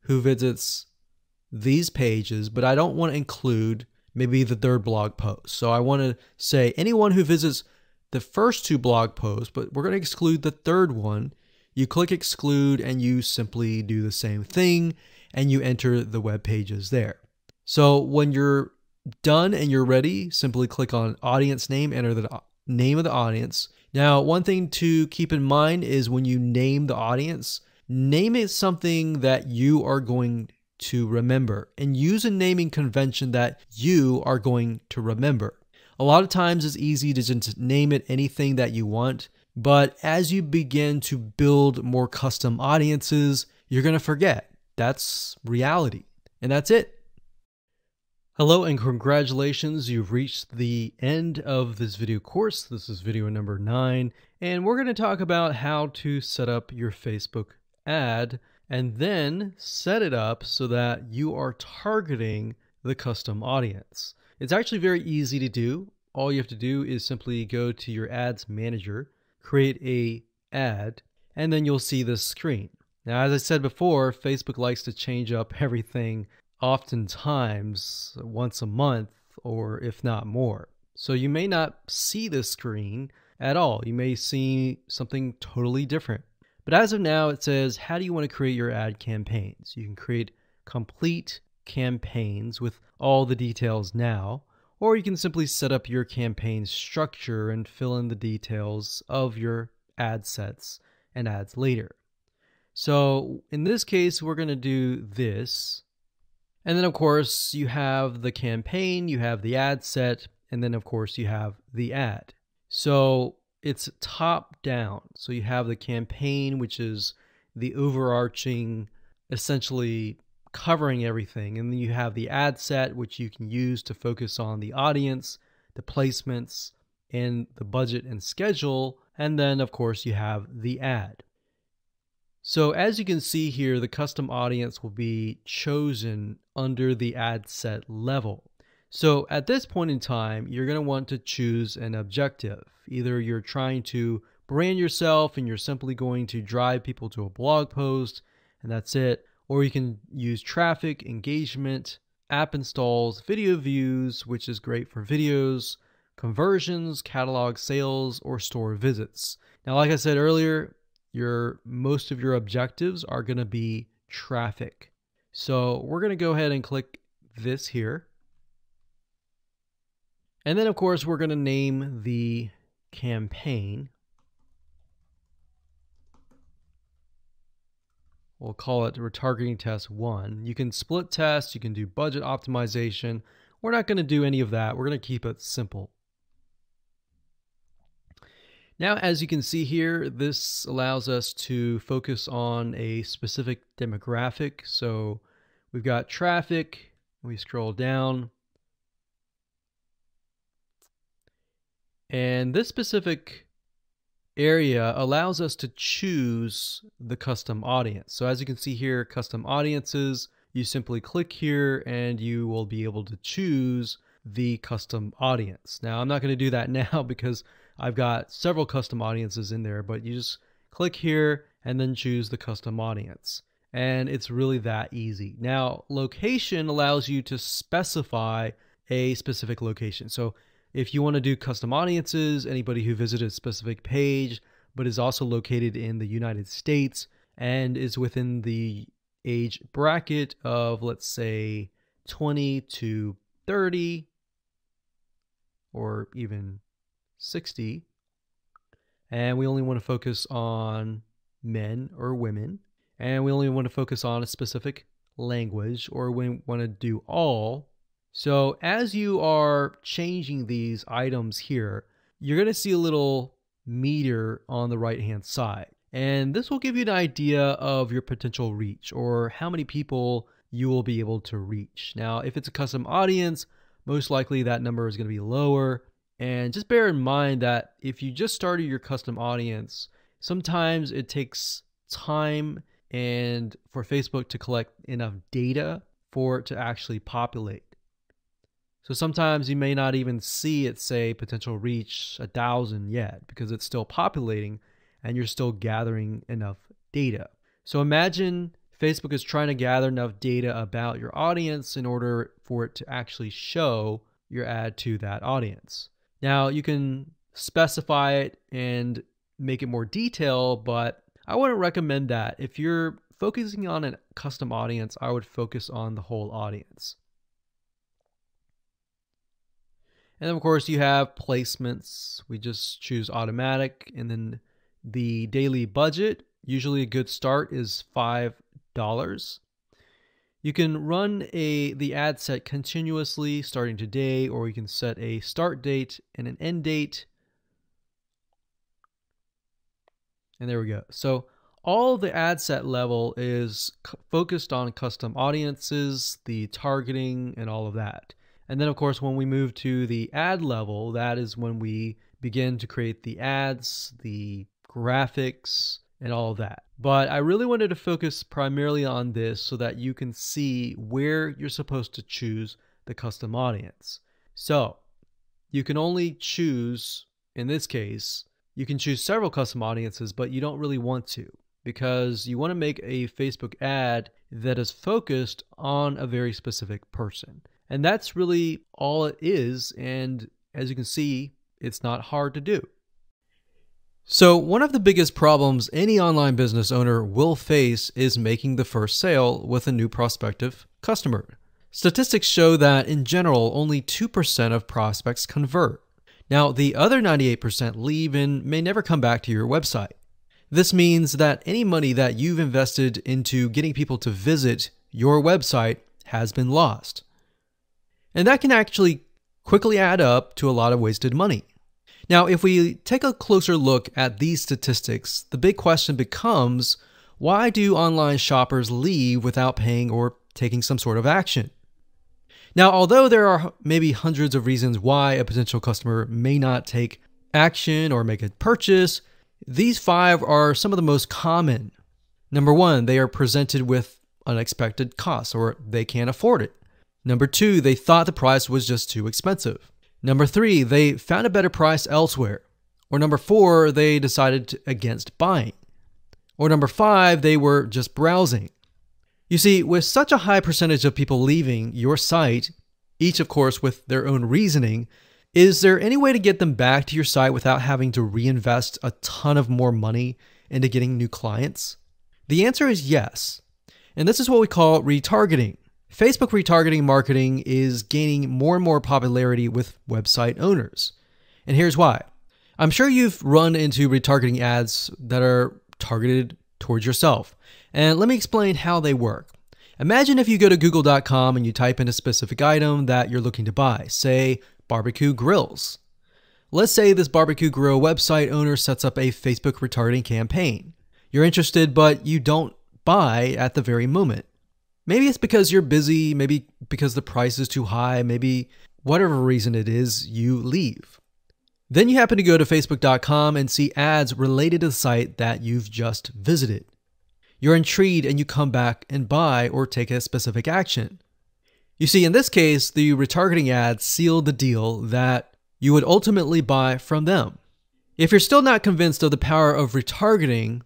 Speaker 1: who visits these pages, but I don't want to include maybe the third blog post. So I want to say anyone who visits the first 2 blog posts, but we're going to exclude the third one. You click exclude and you simply do the same thing and you enter the web pages there. So when you're done and you're ready, simply click on audience name, enter the name of the audience. Now, one thing to keep in mind is when you name the audience, name it something that you are going to remember and use a naming convention that you are going to remember. A lot of times it's easy to just name it anything that you want. But as you begin to build more custom audiences, you're going to forget. That's reality. And that's it. Hello and congratulations. You've reached the end of this video course. This is video number 9. And we're going to talk about how to set up your Facebook ad and then set it up so that you are targeting the custom audience. It's actually very easy to do. All you have to do is simply go to your ads manager, create a ad, and then you'll see this screen. Now, as I said before, Facebook likes to change up everything oftentimes once a month or if not more. So you may not see this screen at all. You may see something totally different. But as of now, it says, how do you want to create your ad campaigns? You can create complete campaigns with all the details now, or you can simply set up your campaign structure and fill in the details of your ad sets and ads later. So in this case, we're going to do this. And then of course you have the campaign, you have the ad set, and then of course you have the ad. So it's top down. So you have the campaign, which is the overarching, essentially covering everything. And then you have the ad set, which you can use to focus on the audience, the placements, and the budget and schedule. And then of course you have the ad. So as you can see here, the custom audience will be chosen under the ad set level. So at this point in time, you're going to want to choose an objective. Either you're trying to brand yourself and you're simply going to drive people to a blog post and that's it. Or you can use traffic, engagement, app installs, video views, which is great for videos, conversions, catalog sales, or store visits. Now, like I said earlier, most of your objectives are going to be traffic. So we're going to go ahead and click this here. And then of course we're going to name the campaign. We'll call it retargeting test 1. You can split test, you can do budget optimization. We're not going to do any of that. We're going to keep it simple. Now, as you can see here, this allows us to focus on a specific demographic. So we've got traffic, we scroll down, and this specific area allows us to choose the custom audience. So as you can see here, custom audiences, you simply click here and you will be able to choose the custom audience. Now, I'm not going to do that now because I've got several custom audiences in there, but you just click here and then choose the custom audience. And it's really that easy. Now, location allows you to specify a specific location. So if you want to do custom audiences, anybody who visited a specific page, but is also located in the United States and is within the age bracket of, let's say, 20 to 30, or even 60, and we only want to focus on men or women, and we only want to focus on a specific language, or we want to do all. So as you are changing these items here, you're going to see a little meter on the right hand side, and this will give you an idea of your potential reach or how many people you will be able to reach. Now, if it's a custom audience, most likely that number is going to be lower. And just bear in mind that if you just started your custom audience, sometimes it takes time and for Facebook to collect enough data for it to actually populate. So sometimes you may not even see it say potential reach 1,000 yet because it's still populating and you're still gathering enough data. So imagine Facebook is trying to gather enough data about your audience in order for it to actually show your ad to that audience. Now, you can specify it and make it more detailed, but I wouldn't recommend that. If you're focusing on a custom audience, I would focus on the whole audience. And then, of course, you have placements. We just choose automatic, and then the daily budget, usually a good start is $5. You can run the ad set continuously starting today, or you can set a start date and an end date. And there we go. So all the ad set level is focused on custom audiences, the targeting, and all of that. And then, of course, when we move to the ad level, that is when we begin to create the ads, the graphics, and all of that. But I really wanted to focus primarily on this so that you can see where you're supposed to choose the custom audience. So you can only choose, in this case, you can choose several custom audiences, but you don't really want to, because you want to make a Facebook ad that is focused on a very specific person. And that's really all it is. And as you can see, it's not hard to do. So one of the biggest problems any online business owner will face is making the first sale with a new prospective customer. Statistics show that in general, only 2% of prospects convert. Now, the other 98% leave and may never come back to your website. This means that any money that you've invested into getting people to visit your website has been lost. And that can actually quickly add up to a lot of wasted money. Now, if we take a closer look at these statistics, the big question becomes, why do online shoppers leave without paying or taking some sort of action? Now, although there are maybe hundreds of reasons why a potential customer may not take action or make a purchase, these 5 are some of the most common. Number 1, they are presented with unexpected costs, or they can't afford it. Number 2, they thought the price was just too expensive. Number 3, they found a better price elsewhere. Or number 4, they decided against buying. Or number 5, they were just browsing. You see, with such a high percentage of people leaving your site, each of course with their own reasoning, is there any way to get them back to your site without having to reinvest a ton of more money into getting new clients? The answer is yes. And this is what we call retargeting. Facebook retargeting marketing is gaining more and more popularity with website owners. And here's why. I'm sure you've run into retargeting ads that are targeted towards yourself. And let me explain how they work. Imagine if you go to google.com and you type in a specific item that you're looking to buy, say barbecue grills. Let's say this barbecue grill website owner sets up a Facebook retargeting campaign. You're interested, but you don't buy at the very moment. Maybe it's because you're busy, maybe because the price is too high, maybe whatever reason it is, you leave. Then you happen to go to facebook.com and see ads related to the site that you've just visited. You're intrigued and you come back and buy or take a specific action. You see, in this case, the retargeting ads sealed the deal that you would ultimately buy from them. If you're still not convinced of the power of retargeting,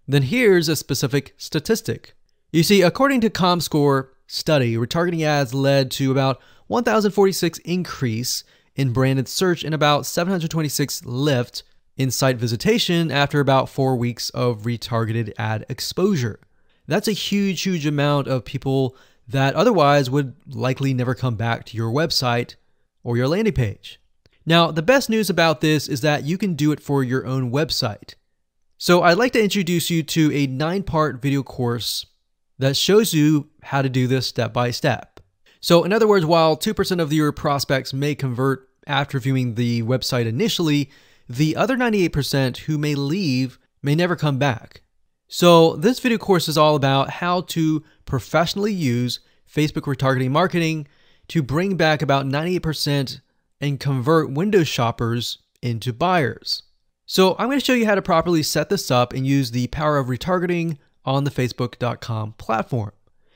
Speaker 1: then here's a specific statistic. You see, according to ComScore study, retargeting ads led to about 1,046 increase in branded search and about 726 lift in site visitation after about 4 weeks of retargeted ad exposure. That's a huge, huge amount of people that otherwise would likely never come back to your website or your landing page. Now, the best news about this is that you can do it for your own website. So I'd like to introduce you to a 9-part video course that shows you how to do this step by step. So in other words, while 2% of your prospects may convert after viewing the website initially, the other 98% who may leave may never come back. So this video course is all about how to professionally use Facebook retargeting marketing to bring back about 98% and convert window shoppers into buyers. So I'm going to show you how to properly set this up and use the power of retargeting on the facebook.com platform.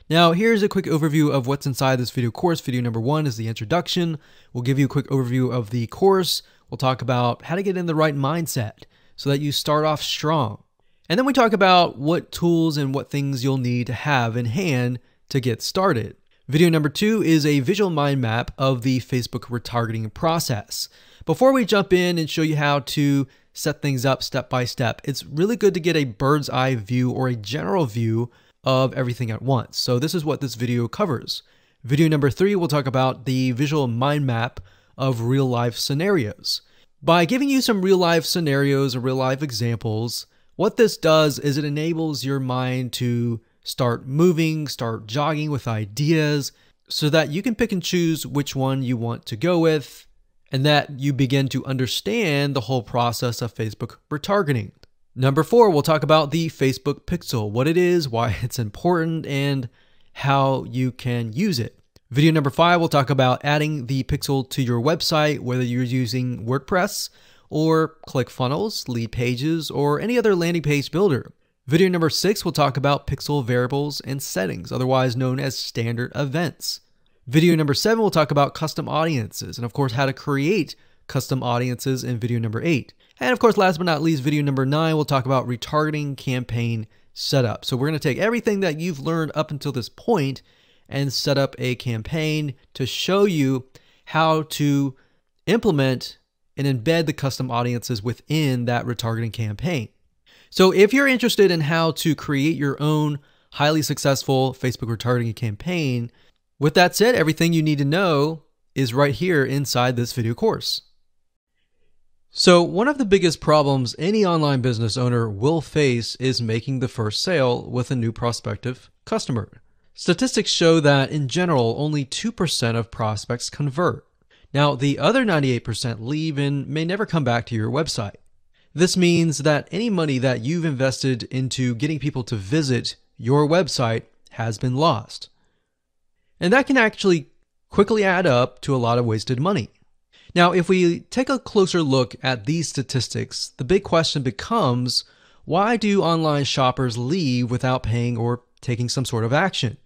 Speaker 1: Now, here's a quick overview of what's inside this video course. Video number 1 is the introduction. We'll give you a quick overview of the course. We'll talk about how to get in the right mindset so that you start off strong. And then we talk about what tools and what things you'll need to have in hand to get started. Video number 2 is a visual mind map of the Facebook retargeting process. Before we jump in and show you how to set things up step by step, it's really good to get a bird's eye view or a general view of everything at once. So this is what this video covers. Video number 3, we'll talk about the visual mind map of real life scenarios. By giving you some real life scenarios or real life examples, what this does is it enables your mind to start moving, start jogging with ideas so that you can pick and choose which one you want to go with, and that you begin to understand the whole process of Facebook retargeting. Number 4, we'll talk about the Facebook pixel, what it is, why it's important, and how you can use it. Video number 5, we'll talk about adding the pixel to your website, whether you're using WordPress or ClickFunnels, Lead Pages, or any other landing page builder. Video number 6, we'll talk about pixel variables and settings, otherwise known as standard events. Video number 7, we'll talk about custom audiences, and of course how to create custom audiences in video number 8. And of course, last but not least, video number 9, we'll talk about retargeting campaign setup. So we're going to take everything that you've learned up until this point and set up a campaign to show you how to implement and embed the custom audiences within that retargeting campaign. So if you're interested in how to create your own highly successful Facebook retargeting campaign, with that said, everything you need to know is right here inside this video course. So one of the biggest problems any online business owner will face is making the first sale with a new prospective customer. Statistics show that in general, only 2% of prospects convert. Now, the other 98% leave and may never come back to your website. This means that any money that you've invested into getting people to visit your website has been lost. And that can actually quickly add up to a lot of wasted money. Now, if we take a closer look at these statistics, the big question becomes, why do online shoppers leave without paying or taking some sort of action?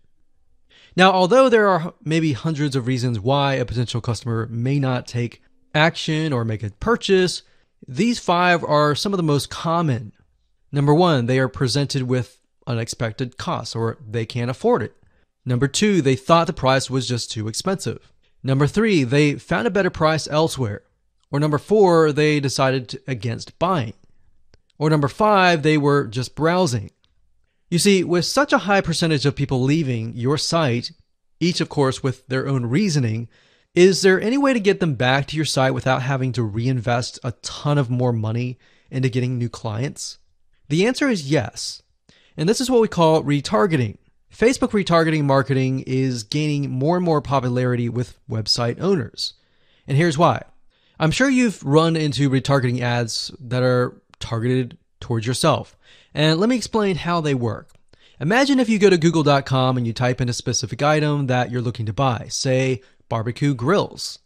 Speaker 1: Now, although there are maybe hundreds of reasons why a potential customer may not take action or make a purchase, these 5 are some of the most common. Number 1, they are presented with unexpected costs, or they can't afford it. Number 2, they thought the price was just too expensive. Number 3, they found a better price elsewhere. Or number 4, they decided against buying. Or number 5, they were just browsing. You see, with such a high percentage of people leaving your site, each of course with their own reasoning, is there any way to get them back to your site without having to reinvest a ton of more money into getting new clients? The answer is yes. And this is what we call retargeting. Facebook retargeting marketing is gaining more and more popularity with website owners. And here's why. I'm sure you've run into retargeting ads that are targeted towards yourself. And let me explain how they work. Imagine if you go to google.com and you type in a specific item that you're looking to buy, say barbecue grills.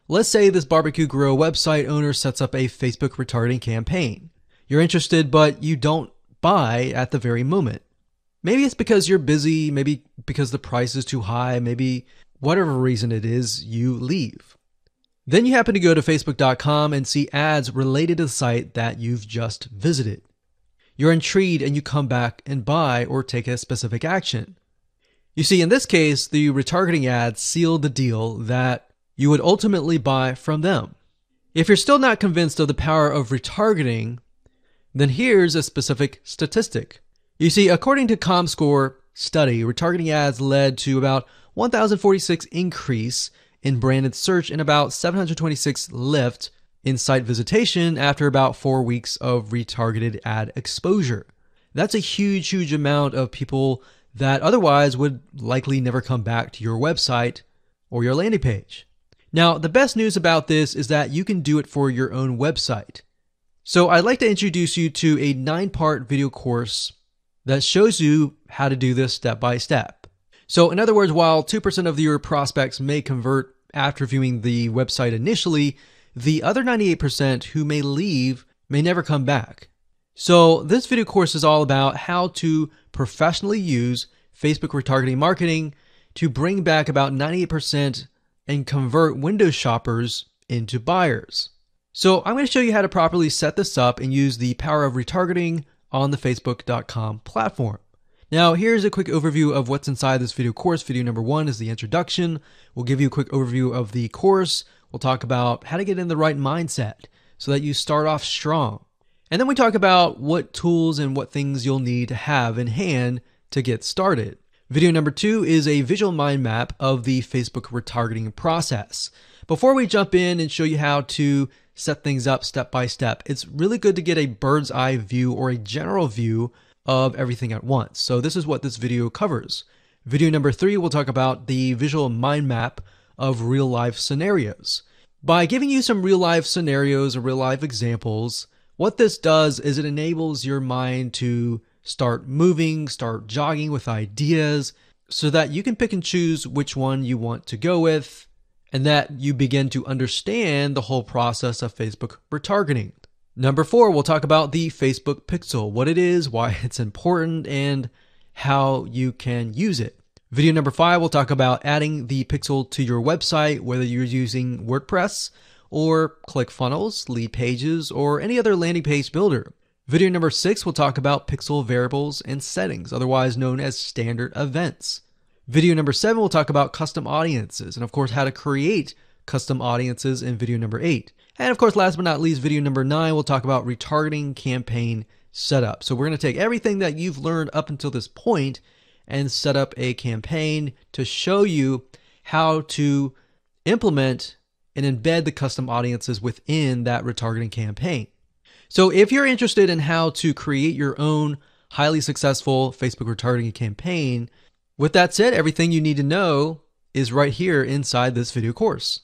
Speaker 1: Let's say this barbecue grill website owner sets up a Facebook retargeting campaign. You're interested, but you don't buy at the very moment. Maybe it's because you're busy, maybe because the price is too high, maybe whatever reason it is, you leave. Then you happen to go to facebook.com and see ads related to the site that you've just visited. You're intrigued and you come back and buy or take a specific action. You see, in this case, the retargeting ads sealed the deal that you would ultimately buy from them. If you're still not convinced of the power of retargeting, then here's a specific statistic. You see, according to ComScore study, retargeting ads led to about 1,046 increase in branded search and about 726 lift in site visitation after about 4 weeks of retargeted ad exposure. That's a huge, huge amount of people that otherwise would likely never come back to your website or your landing page. Now, the best news about this is that you can do it for your own website. So I'd like to introduce you to a 9-part video course that shows you how to do this step by step. So in other words, while 2% of your prospects may convert after viewing the website initially, the other 98% who may leave may never come back. So this video course is all about how to professionally use Facebook retargeting marketing to bring back about 98% and convert window shoppers into buyers. So I'm going to show you how to properly set this up and use the power of retargeting on the facebook.com platform. Now, here's a quick overview of what's inside this video course. Video number 1 is the introduction. We'll give you a quick overview of the course. We'll talk about how to get in the right mindset so that you start off strong. And then we talk about what tools and what things you'll need to have in hand to get started. Video number 2 is a visual mind map of the Facebook retargeting process. Before we jump in and show you how to set things up step by step, it's really good to get a bird's eye view or a general view of everything at once. So this is what this video covers. Video number 3 will talk about the visual mind map of real life scenarios. By giving you some real life scenarios or real life examples, what this does is it enables your mind to start moving, start jogging with ideas so that you can pick and choose which one you want to go with, and that you begin to understand the whole process of Facebook retargeting. Number 4, we'll talk about the Facebook pixel, what it is, why it's important, and how you can use it. Video number 5, we'll talk about adding the pixel to your website, whether you're using WordPress or ClickFunnels, Lead Pages, or any other landing page builder. Video number 6, we'll talk about pixel variables and settings, otherwise known as standard events. Video number 7, we'll talk about custom audiences, and of course how to create custom audiences in video number 8. And of course, last but not least, video number 9, we'll talk about retargeting campaign setup. So we're going to take everything that you've learned up until this point and set up a campaign to show you how to implement and embed the custom audiences within that retargeting campaign. So if you're interested in how to create your own highly successful Facebook retargeting campaign, with that said, everything you need to know is right here inside this video course.